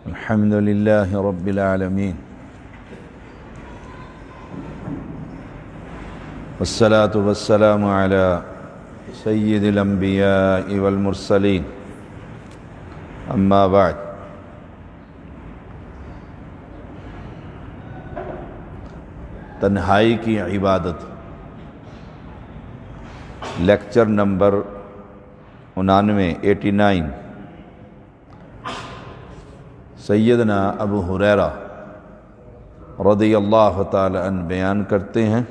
الحمد لله رب العالمين والصلاة والسلام على سيد الأنبياء والمرسلين أما بعد تنہائی کی عبادت لیکچر نمبر 89 سیدنا ابو ہریرہ رضی اللہ تعالی عنہ بیان کرتے ہیں،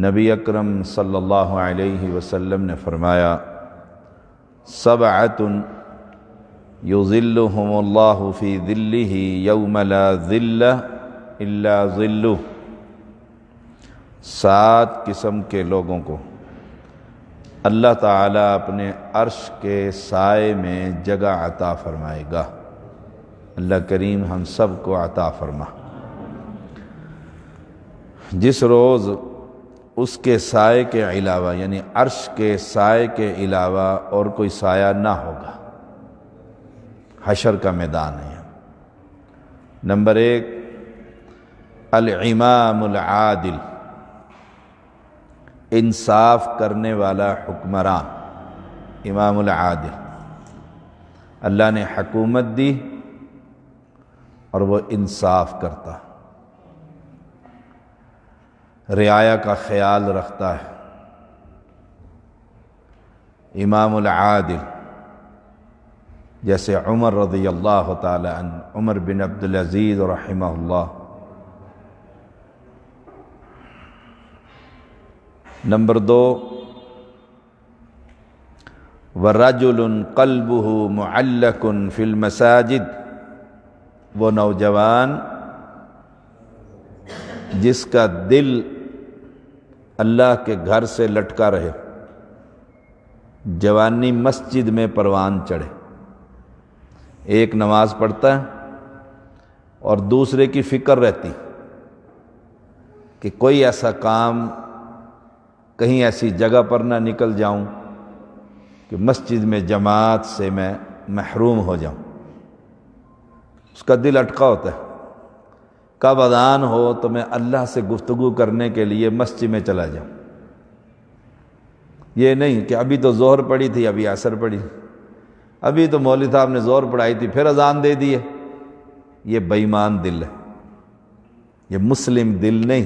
نبی اکرم صلی اللہ علیہ وسلم نے فرمایا، سبعۃ یظلہم اللہ فی ظلہ یوم لا ظل الا ظلہ، 7 قسم کے لوگوں کو اللہ تعالیٰ اپنے عرش کے سائے میں جگہ عطا فرمائے گا۔ اللہ کریم ہم سب کو عطا فرما۔ جس روز اس کے سائے کے علاوہ یعنی عرش کے سائے کے علاوہ اور کوئی سایہ نہ ہوگا، حشر کا میدان ہے۔ نمبر 1 الامام العادل، انصاف کرنے والا حکمران، امام العادل۔ اللہ نے حکومت دی اور وہ انصاف کرتا، رعایا کا خیال رکھتا ہے۔ امام العادل جیسے عمر رضی اللہ تعالی عنہ، عمر بن عبدالعزیز رحمہ اللہ۔ نمبر 2 وَرَجُلٌ قَلْبُهُ مُعَلَّقٌ فِي الْمَسَاجِدِ، وہ نوجوان جس کا دل اللہ کے گھر سے لٹکا رہے، جوانی مسجد میں پروان چڑھے، ایک نماز پڑھتا ہے اور دوسرے کی فکر رہتی کہ کوئی ایسا کام کہیں ایسی جگہ پر نہ نکل جاؤں کہ مسجد میں جماعت سے میں محروم ہو جاؤں۔ اس کا دل اٹکا ہوتا ہے، کب اذان ہو تو میں اللہ سے گفتگو کرنے کے لیے مسجد میں چلا جاؤں۔ یہ نہیں کہ ابھی تو ظہر پڑھی تھی، ابھی عصر پڑھی، ابھی تو مولوی صاحب نے ظہر پڑھائی تھی پھر اذان دے دی ہے۔ یہ بے ایمان دل ہے، یہ مسلم دل نہیں۔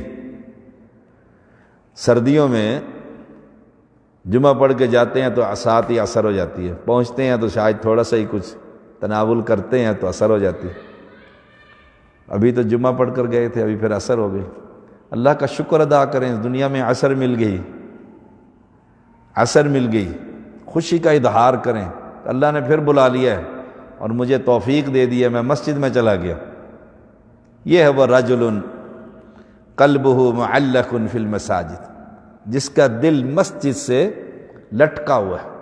سردیوں میں جمعہ پڑھ کے جاتے ہیں تو ساتھ ہی عصر ہو جاتی ہے، پہنچتے ہیں تو شاید تھوڑا سا ہی کچھ تناول کرتے ہیں تو عصر ہو جاتی ہے۔ ابھی تو جمعہ پڑھ کر گئے تھے، ابھی پھر عصر ہو گئی۔ اللہ کا شکر ادا کریں، دنیا میں عصر مل گئی، عصر مل گئی، خوشی کا اظہار کریں، اللہ نے پھر بلا لیا ہے اور مجھے توفیق دے دی ہے، میں مسجد میں چلا گیا۔ یہ ہے وہ رجل قلبہ معلق فی المساجد، جس کا دل مسجد سے لٹکا ہوا ہے۔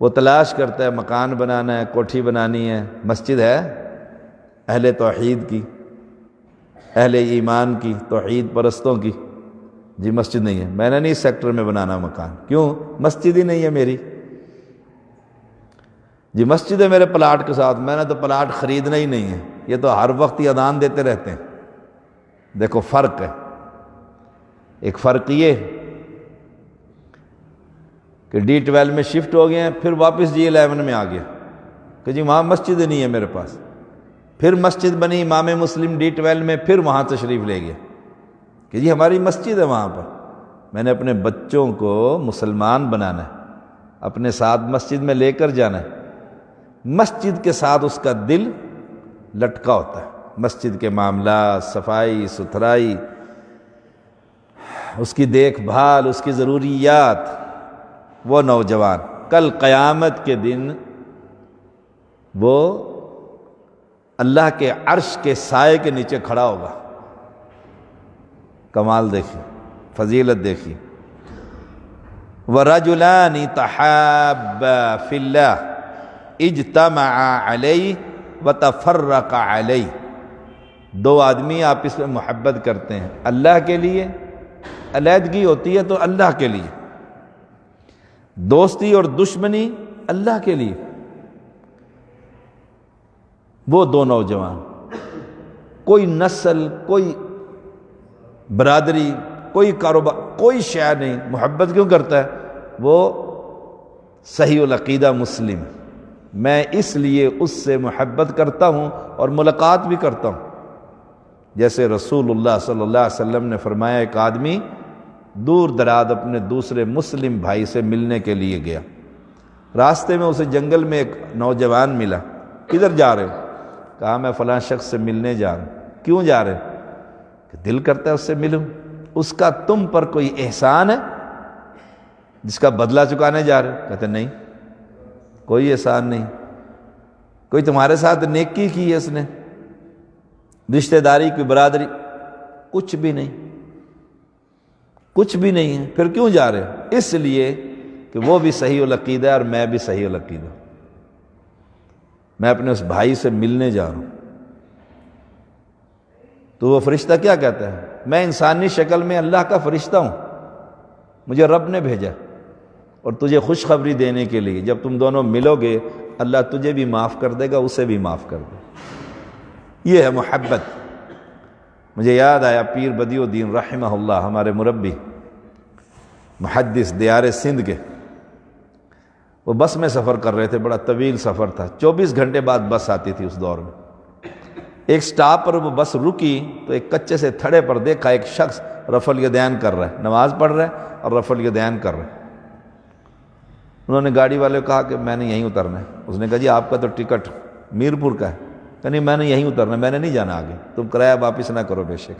وہ تلاش کرتا ہے مکان بنانا ہے، کوٹھی بنانی ہے، مسجد ہے اہل توحید کی، اہل ایمان کی، توحید پرستوں کی، جی مسجد نہیں ہے، میں نے نہیں اس سیکٹر میں بنانا مکان، کیوں؟ مسجد ہی نہیں ہے میری۔ جی مسجد ہے میرے پلاٹ کے ساتھ، میں نے تو پلاٹ خریدنا ہی نہیں ہے، یہ تو ہر وقت ہی اذان دیتے رہتے ہیں۔ دیکھو فرق ہے، ایک فرق یہ کہ D12 میں شفٹ ہو گئے ہیں، پھر واپس G11 میں آ گیا کہ جی وہاں مسجد نہیں ہے میرے پاس، پھر مسجد بنی امام مسلم D12 میں، پھر وہاں تشریف لے گئے کہ جی ہماری مسجد ہے وہاں پر۔ میں نے اپنے بچوں کو مسلمان بنانا ہے، اپنے ساتھ مسجد میں لے کر جانا ہے۔ مسجد کے ساتھ اس کا دل لٹکا ہوتا ہے، مسجد کے معاملات، صفائی ستھرائی، اس کی دیکھ بھال، اس کی ضروریات۔ وہ نوجوان کل قیامت کے دن وہ اللہ کے عرش کے سائے کے نیچے کھڑا ہوگا۔ کمال دیکھیے، فضیلت دیکھیے۔ وَرَجُلَانِ تَحَابَّا فِي اللَّهِ اجْتَمَعَا عَلَيْهِ وَتَفَرَّقَا عَلَيْهِ، 2 آدمی آپس میں محبت کرتے ہیں اللہ کے لیے، علیحدگی ہوتی ہے تو اللہ کے لیے، دوستی اور دشمنی اللہ کے لیے۔ وہ دو نوجوان، کوئی نسل، کوئی برادری، کوئی کاروبار، کوئی شے نہیں، محبت کیوں کرتا ہے؟ وہ صحیح العقیدہ مسلم، میں اس لیے اس سے محبت کرتا ہوں اور ملاقات بھی کرتا ہوں۔ جیسے رسول اللہ صلی اللہ علیہ وسلم نے فرمایا، ایک آدمی دور دراز اپنے دوسرے مسلم بھائی سے ملنے کے لیے گیا، راستے میں اسے جنگل میں ایک نوجوان ملا، کدھر جا رہے ہو؟ کہا میں فلاں شخص سے ملنے جا رہا ہوں۔ کیوں جا رہے ہو؟ کہ دل کرتا ہے اس سے ملوں، اس کا تم پر کوئی احسان ہے جس کا بدلہ چکانے جا رہے ہو؟ کہتے نہیں، کوئی احسان نہیں، کوئی تمہارے ساتھ نیکی کی ہے اس نے، رشتہ داری کی، برادری، کچھ بھی نہیں، کچھ بھی نہیں ہے، پھر کیوں جا رہے ہو؟ اس لیے کہ وہ بھی صحیح العقیدہ ہے اور میں بھی صحیح العقیدہ، میں اپنے اس بھائی سے ملنے جا رہا ہوں۔ تو وہ فرشتہ کیا کہتا ہے؟ میں انسانی شکل میں اللہ کا فرشتہ ہوں، مجھے رب نے بھیجا اور تجھے خوشخبری دینے کے لیے، جب تم دونوں ملو گے اللہ تجھے بھی معاف کر دے گا، اسے بھی معاف کر دے گا۔ یہ ہے محبت۔ مجھے یاد آیا پیر بدیع الدین رحمہ اللہ، ہمارے مربی محدث دیار سندھ کے، وہ بس میں سفر کر رہے تھے، بڑا طویل سفر تھا، 24 گھنٹے بعد بس آتی تھی اس دور میں۔ ایک سٹاپ پر وہ بس رکی تو ایک کچے سے تھڑے پر دیکھا ایک شخص رفع الیدین کر رہا ہے، نماز پڑھ رہا ہے اور رفع الیدین کر رہا ہے۔ انہوں نے گاڑی والے کو کہا کہ میں نے یہیں اترنا ہے۔ اس نے کہا جی آپ کا تو ٹکٹ میرپور کا ہے۔ کہ نہیں میں نے یہیں اترنا ہے، میں نے نہیں جانا آگے، تم کرایہ واپس نہ کرو بے شک۔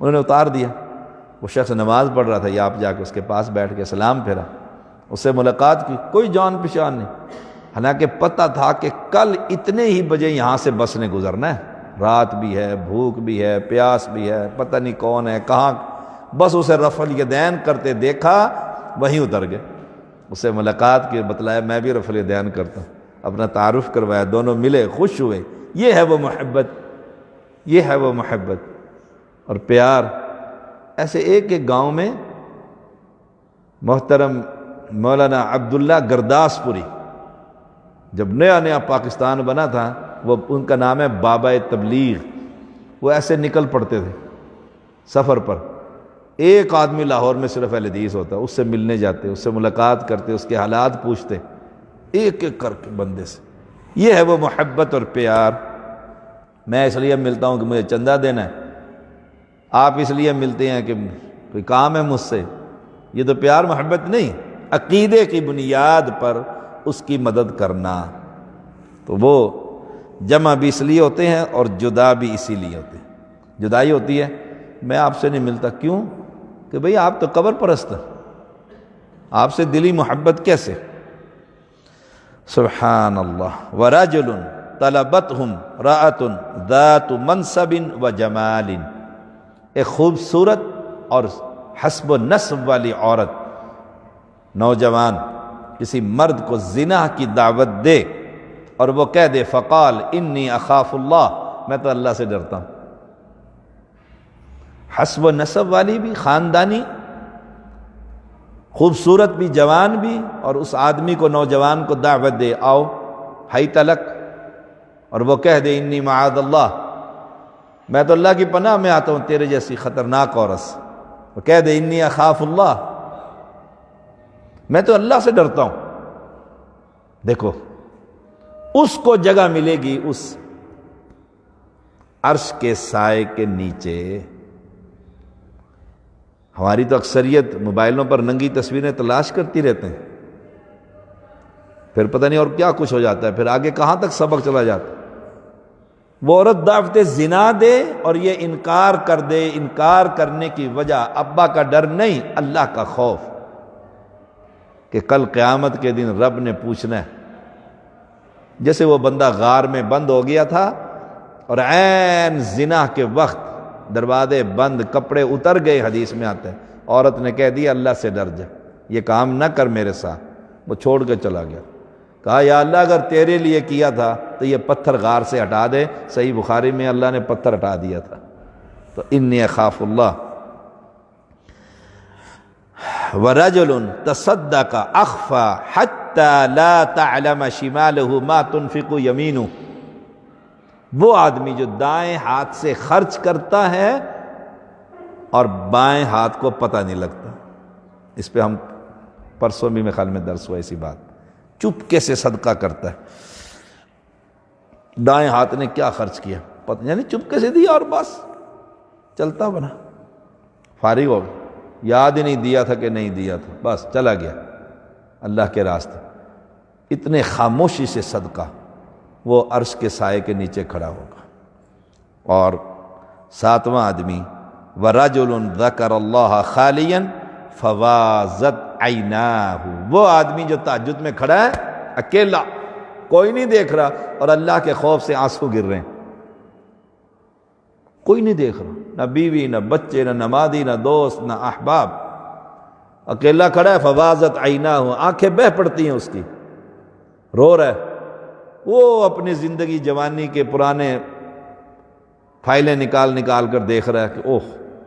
انہوں نے اتار دیا۔ وہ شخص نماز پڑھ رہا تھا، یا آپ جا کے اس کے پاس بیٹھ کے سلام پھیرا، اس سے ملاقات کی، کوئی جان پہچان نہیں، حالانکہ پتہ تھا کہ کل اتنے ہی بجے یہاں سے بس نے گزرنا ہے، رات بھی ہے، بھوک بھی ہے، پیاس بھی ہے، پتہ نہیں کون ہے کہاں، بس اسے رفع الیدین کرتے دیکھا، وہیں اتر گئے۔ اس سے ملاقات کی، بتلایا میں بھی رفع الیدین کرتا ہوں، اپنا تعارف کروایا، دونوں ملے، خوش ہوئے۔ یہ ہے وہ محبت، یہ ہے وہ محبت اور پیار۔ ایسے ایک ایک گاؤں میں محترم مولانا عبداللہ گرداس پوری، جب نیا نیا پاکستان بنا تھا، وہ ان کا نام ہے بابا تبلیغ، وہ ایسے نکل پڑتے تھے سفر پر۔ ایک آدمی لاہور میں صرف اہل حدیث ہوتا، اس سے ملنے جاتے، اس سے ملاقات کرتے، اس کے حالات پوچھتے، ایک ایک کر کے بندے سے۔ یہ ہے وہ محبت اور پیار۔ میں اس لیے ملتا ہوں کہ مجھے چندہ دینا ہے، آپ اس لیے ملتے ہیں کہ کوئی کام ہے مجھ سے، یہ تو پیار محبت نہیں، عقیدے کی بنیاد پر اس کی مدد کرنا۔ تو وہ جمع بھی اس لیے ہوتے ہیں اور جدا بھی اسی لیے ہوتے ہیں۔ جدائی ہوتی ہے میں آپ سے نہیں ملتا، کیوں؟ کہ بھئی آپ تو قبر پرست ہیں، آپ سے دلی محبت کیسے؟ سبحان اللہ۔ وَرَجُلٌ طَلَبَتْهُمْ رَأَةٌ ذَاتُ مَنْصَبٍ وَجَمَالٍ، ایک خوبصورت اور حسب و نسب والی عورت، نوجوان کسی مرد کو زنا کی دعوت دے اور وہ کہہ دے فقال انی اخاف اللہ، میں تو اللہ سے ڈرتا ہوں۔ حسب و نسب والی بھی، خاندانی، خوبصورت بھی، جوان بھی، اور اس آدمی کو، نوجوان کو دعوت دے آؤ ہائی تلک، اور وہ کہہ دے انی معاذ اللہ، میں تو اللہ کی پناہ میں آتا ہوں تیرے جیسی خطرناک عورت سے۔ وہ کہہ دے انی اخاف اللہ، میں تو اللہ سے ڈرتا ہوں۔ دیکھو اس کو جگہ ملے گی اس عرش کے سائے کے نیچے۔ ہماری تو اکثریت موبائلوں پر ننگی تصویریں تلاش کرتی رہتے ہیں، پھر پتہ نہیں اور کیا کچھ ہو جاتا ہے، پھر آگے کہاں تک سبق چلا جاتا ہے۔ وہ عورت دعوت زنا دے اور یہ انکار کر دے، انکار کرنے کی وجہ ابا کا ڈر نہیں، اللہ کا خوف کہ کل قیامت کے دن رب نے پوچھنا ہے۔ جیسے وہ بندہ غار میں بند ہو گیا تھا اور عین زنا کے وقت دروازے بند، کپڑے اتر گئے، حدیث میں آتا ہے، عورت نے کہہ دیا اللہ سے ڈر جا، یہ کام نہ کر میرے ساتھ۔ وہ چھوڑ کے چلا گیا، کہا یا اللہ اگر تیرے لیے کیا تھا تو یہ پتھر غار سے ہٹا دے۔ صحیح بخاری میں اللہ نے پتھر ہٹا دیا تھا۔ تو انی اخاف اللہ۔ وَرَجُلٌ تَصَدَّقَ أَخْفَى حَتَّى لَا تَعْلَمَ شِمَالُهُ مَا تُنْفِقُ يَمِينُهُ، وہ آدمی جو دائیں ہاتھ سے خرچ کرتا ہے اور بائیں ہاتھ کو پتہ نہیں لگتا. اس پہ ہم پرسوں بھی میرے خیال میں درس ہوا اسی بات. چپکے سے صدقہ کرتا ہے, دائیں ہاتھ نے کیا خرچ کیا پتہ, یعنی چپکے سے دیا اور بس چلتا بنا, فارغ ہو گیا, یاد ہی نہیں دیا تھا کہ نہیں دیا تھا, بس چلا گیا اللہ کے راستے. اتنے خاموشی سے صدقہ, وہ عرش کے سائے کے نیچے کھڑا ہوگا. اور ساتواں آدمی وَرَجُلٌ ذَكَرَ اللَّهَ خَالِيًا فَوَازَتْ عَيْنَاهُ, وہ آدمی جو تہجد میں کھڑا ہے اکیلا, کوئی نہیں دیکھ رہا, اور اللہ کے خوف سے آنسو گر رہے ہیں, کوئی نہیں دیکھ رہا, نہ بیوی نہ بچے نہ نمازی نہ دوست نہ احباب, اکیلا کھڑا ہے. فوازت عیناہ, آنکھیں بہہ پڑتی ہیں اس کی, رو رہا ہے. وہ اپنی زندگی جوانی کے پرانے فائلیں نکال نکال کر دیکھ رہا ہے کہ اوہ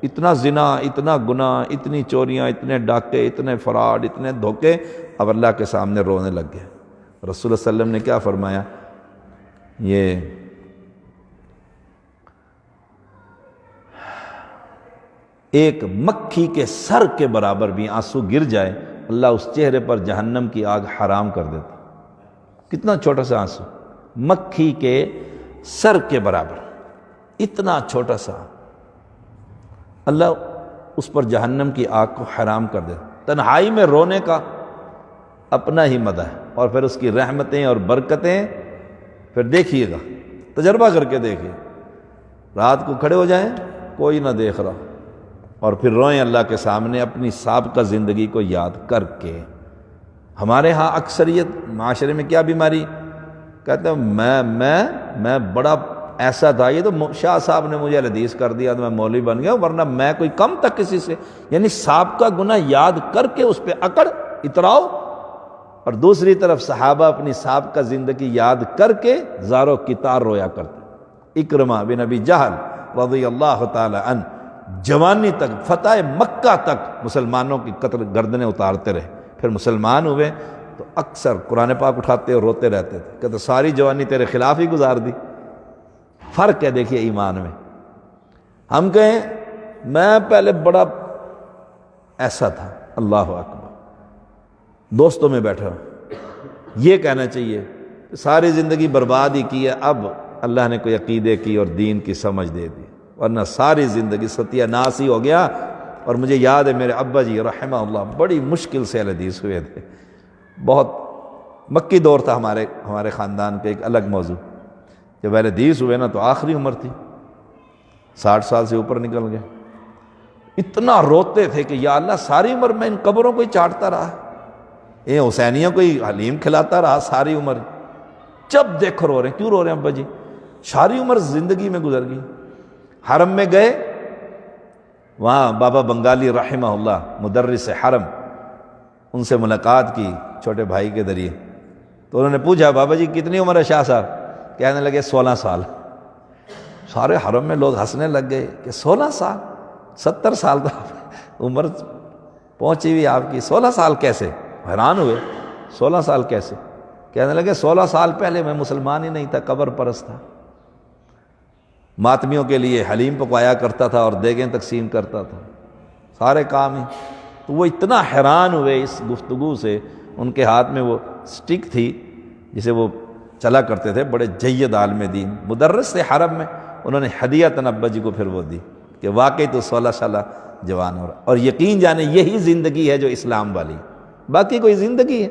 اتنا زنا, اتنا گناہ, اتنی چوریاں, اتنے ڈاکے, اتنے فراڈ, اتنے دھوکے. اب اللہ کے سامنے رونے لگ گئے. رسول اللہ صلی اللہ علیہ وسلم نے کیا فرمایا, یہ ایک مکھی کے سر کے برابر بھی آنسو گر جائے, اللہ اس چہرے پر جہنم کی آگ حرام کر دیتا. کتنا چھوٹا سا آنسو, مکھی کے سر کے برابر, اتنا چھوٹا سا, اللہ اس پر جہنم کی آگ کو حرام کر دیتا. تنہائی میں رونے کا اپنا ہی مزہ ہے, اور پھر اس کی رحمتیں اور برکتیں. پھر دیکھیے گا, تجربہ کر کے دیکھیے, رات کو کھڑے ہو جائیں کوئی نہ دیکھ رہا, اور پھر روئیں اللہ کے سامنے اپنی سابقہ زندگی کو یاد کر کے. ہمارے ہاں اکثریت معاشرے میں کیا بیماری, کہتے ہیں میں بڑا ایسا تھا, یہ تو شاہ صاحب نے مجھے حدیث کر دیا تو میں مولوی بن گیا, ورنہ میں کوئی کم تک کسی سے. یعنی سابقہ گناہ یاد کر کے اس پہ اکڑ اتراؤ, اور دوسری طرف صحابہ اپنی سابقہ زندگی یاد کر کے زارو کتار رویا کرتے. اکرمہ بن ابی جہل رضی اللہ تعالی عنہ جوانی تک, فتح مکہ تک مسلمانوں کی قتل گردنیں اتارتے رہے. پھر مسلمان ہوئے تو اکثر قرآن پاک اٹھاتے اور روتے رہتے تھے, کہتے ساری جوانی تیرے خلاف ہی گزار دی. فرق ہے دیکھیے ایمان میں. ہم کہیں میں پہلے بڑا ایسا تھا, اللہ اکبر, دوستوں میں بیٹھا ہوں, یہ کہنا چاہیے ساری زندگی برباد ہی کی ہے, اب اللہ نے کوئی عقیدے کی اور دین کی سمجھ دے دی, ورنہ ساری زندگی ستیہ ناس ہی ہو گیا. اور مجھے یاد ہے میرے ابا جی رحمہ اللہ بڑی مشکل سے اہل حدیث ہوئے تھے, بہت مکی دور تھا ہمارے خاندان کا, ایک الگ موضوع. جب اہل حدیث ہوئے نا تو آخری عمر تھی, 60 سال سے اوپر نکل گئے. اتنا روتے تھے کہ یا اللہ ساری عمر میں ان قبروں کو ہی چاٹتا رہا, یہ حسینیوں کو ہی حلیم کھلاتا رہا ساری عمر. جب دیکھو رو رہے ہیں. کیوں رو رہے ہیں ابا جی؟ ساری عمر زندگی میں گزر گئی. حرم میں گئے, وہاں بابا بنگالی رحمہ اللہ مدرس حرم, ان سے ملاقات کی چھوٹے بھائی کے ذریعے. تو انہوں نے پوچھا بابا جی کتنی عمر ہے شاہ صاحب؟ کہنے لگے 16 سال. سارے حرم میں لوگ ہنسنے لگ گئے کہ 16 سال, 70 سال تو عمر پہنچی ہوئی آپ کی, 16 سال کیسے؟ حیران ہوئے 16 سال کیسے؟ کہنے لگے 16 سال پہلے میں مسلمان ہی نہیں تھا, قبر پرست تھا, ماتمیوں کے لیے حلیم پکوایا کرتا تھا اور دیگیں تقسیم کرتا تھا, سارے کام ہی. تو وہ اتنا حیران ہوئے اس گفتگو سے. ان کے ہاتھ میں وہ سٹک تھی جسے وہ چلا کرتے تھے, بڑے جید عالم دین مدرس سے حرم میں. انہوں نے ہدیۃً ابا جی کو پھر وہ دی کہ واقعی تو 16 سالہ جوان ہو رہا. اور یقین جانے یہی زندگی ہے جو اسلام والی, باقی کوئی زندگی ہے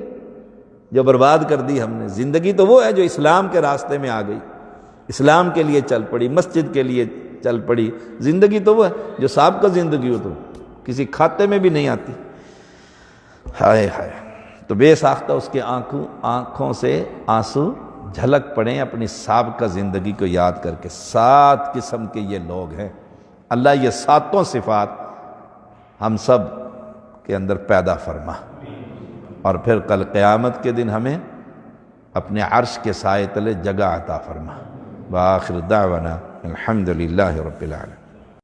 جو برباد کر دی ہم نے. زندگی تو وہ ہے جو اسلام کے راستے میں آ گئی, اسلام کے لیے چل پڑی, مسجد کے لیے چل پڑی. زندگی تو وہ ہے جو سابقہ زندگی ہو تو کسی کھاتے میں بھی نہیں آتی. ہائے ہائے. تو بے ساختہ اس کے آنکھوں سے آنسو جھلک پڑیں اپنی سابقہ زندگی کو یاد کر کے. 7 قسم کے یہ لوگ ہیں. اللہ یہ 7 صفات ہم سب کے اندر پیدا فرما, اور پھر کل قیامت کے دن ہمیں اپنے عرش کے سائے تلے جگہ عطا فرما. وآخر دعوانا الحمدللہ رب العالمین.